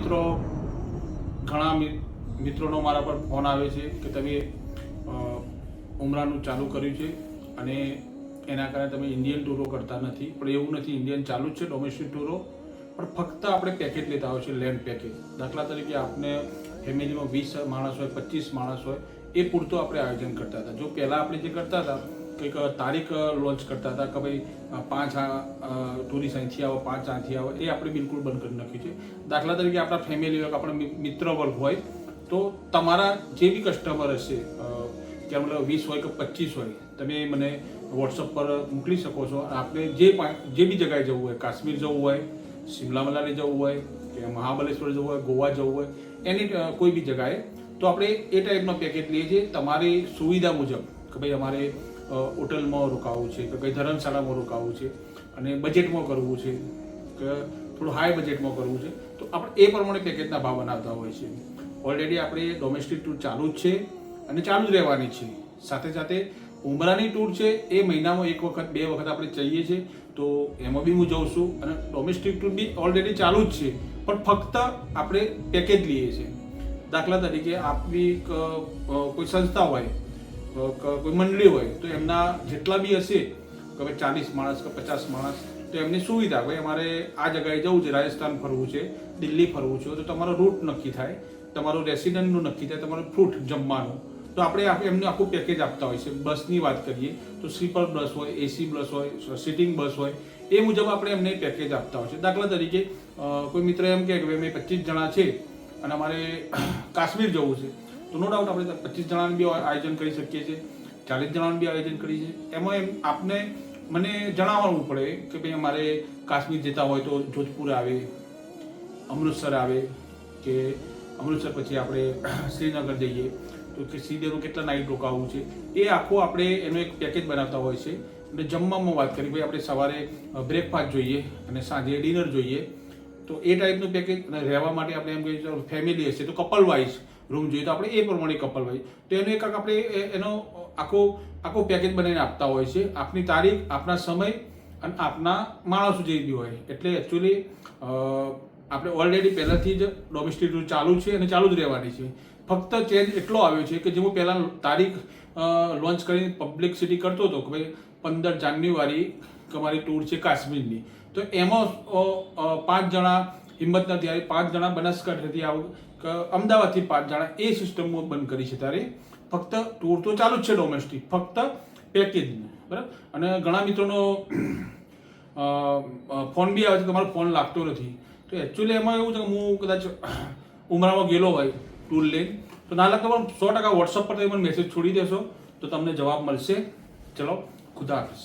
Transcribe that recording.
મિત્રો ઘણા મિત્રોનો મારા પર ફોન આવે છે કે તમે ઉમરાનું ચાલુ કર્યું છે અને એના કારણે તમે ઇન્ડિયન ટૂરો કરતા નથી. પણ એવું નથી, ઇન્ડિયન ચાલુ જ છે, ડોમેસ્ટિક ટૂરો. પણ ફક્ત આપણે પેકેજ લેતા હોય છે, લેન્ડ પેકેજ. દાખલા તરીકે આપણે ફેમિલીમાં 20 માણસ હોય, 25 માણસ હોય, એ પૂરતું આપણે આયોજન કરતા હતા. જો પહેલાં આપણે જે કરતા હતા કંઈક તારીખ લોન્ચ કરતા હતા કે ભાઈ 5 ટુરિસ્ટ અહીંથી આવો, 5 આથી આવો, એ આપણે બિલકુલ બંધ કરી નાખ્યું છે. દાખલા તરીકે આપણા ફેમિલી હોય, આપણા મિત્ર વર્ગ હોય, તો તમારા જે બી કસ્ટમર હશે, કે મતલબ 20 હોય કે 25 હોય, તમે મને વોટ્સઅપ પર મોકલી શકો છો. આપણે જે બી જગ્યાએ જવું હોય, કાશ્મીર જવું હોય, શિમલા મનાલી જવું હોય, કે મહાબલેશ્વર જવું હોય, ગોવા જવું હોય, એની કોઈ બી જગ્યાએ, તો આપણે એ ટાઈપનો પેકેજ લઈએ છીએ તમારી સુવિધા મુજબ. કે ભાઈ અમારે હોટલમાં રોકાવું છે, કે કંઈ ધર્મશાળામાં રોકાવું છે અને બજેટમાં કરવું છે, કે થોડું હાઈ બજેટમાં કરવું છે, તો આપણે એ પ્રમાણે પેકેજના ભાવ બનાવતા હોય છે. ઓલરેડી આપણે ડોમેસ્ટિક ટૂર ચાલુ જ છે અને ચાલુ જ રહેવાની છે. સાથે સાથે ઉમરાની ટૂર છે એ મહિનામાં 1 વખત 2 વખત આપણે જઈએ છીએ, તો એમાં બી હું જઉં છું. અને ડોમેસ્ટિક ટૂર બી ઓલરેડી ચાલુ જ છે, પણ ફક્ત આપણે પેકેજ લઈએ છીએ. દાખલા તરીકે આપની કોઈ સંસ્થા હોય, કોઈ મંડળી હોય, તો એમના જેટલા બી હશે કે ભાઈ 40 માણસ કે 50 માણસ, તો એમની સુવિધા, ભાઈ અમારે આ જગ્યાએ જવું છે, રાજસ્થાન ફરવું છે, દિલ્હી ફરવું છે, તો તમારો રૂટ નક્કી થાય, તમારું રેસિડન્ટનું નક્કી થાય, તમારું ફ્રૂટ જમવાનું, તો આપણે એમને આખું પેકેજ આપતા હોય છે. બસની વાત કરીએ તો સ્લીપર બસ હોય, એસી બસ હોય, સિટિંગ બસ હોય, એ મુજબ આપણે એમને પેકેજ આપતા હોય છે. દાખલા તરીકે કોઈ મિત્ર એમ કહે કે ભાઈ મેં 25 જણા છે અને અમારે કાશ્મીર જવું છે, તો નો ડાઉટ આપણે 25 જણાનું બી આયોજન કરી શકીએ છીએ, 40 જણાનું બી આયોજન કરીએ છીએ. એમાં આપને મને જણાવવું પડે કે ભાઈ અમારે કાશ્મીર જતા હોય તો જોધપુર આવે, અમૃતસર આવે, કે અમૃતસર પછી આપણે શ્રીનગર જઈએ, તો કે શ્રીનગરનું કેટલા નાઇટ રોકાવું છે, એ આખું આપણે એનો એક પેકેજ બનાવતા હોય છે. અને જમવામાં વાત કરી, ભાઈ આપણે સવારે બ્રેકફાસ્ટ જોઈએ અને સાંજે ડિનર જોઈએ, તો એ ટાઈપનું પેકેજ. અને રહેવા માટે આપણે એમ કહીએ ફેમિલી હશે તો કપલ વાઇઝ રૂમ જોઈએ, તો આપણે એ પ્રમાણે કપલ વાઇઝ, તો એનો એક આપણે એનો આખો પેકેજ બનાવીને આપતા હોય છે. આપની તારીખ, આપના સમય અને આપના માણસો જે બી હોય. એટલે એકચ્યુઅલી આપણે ઓલરેડી પહેલાંથી જ ડોમેસ્ટિક ટૂર ચાલુ છે અને ચાલુ જ રહેવાની છે. ફક્ત ચેન્જ એટલો આવ્યો છે કે જે હું પહેલાં તારીખ લોન્ચ કરીને પબ્લિસિટી કરતો હતો કે ભાઈ 15 જાન્યુઆરી તમારી ટૂર છે કાશ્મીરની, તો એમાં 5 જણા હિંમતનગરથી આવી, 5 જણા બનાસકાંઠાથી આવું, કે અમદાવાદથી 5 જણા, એ સિસ્ટમ બંધ કરી છે. ત્યારે ફક્ત ટૂર તો ચાલુ જ છે ડોમેસ્ટિક, ફક્ત પેકેજ, બરાબર. અને ઘણા મિત્રોનો ફોન બી આવે છે, તમારો ફોન લાગતો નથી. તો એકચ્યુઅલી એમાં એવું છે કે હું કદાચ ઉમરામાં ગયેલો હોય ટૂર લઈને, તો ના લાગતો, પણ 100% વોટ્સઅપ પર તમે મને મેસેજ છોડી દેશો તો તમને જવાબ મળશે. ચલો, ખુદા હાફિઝ.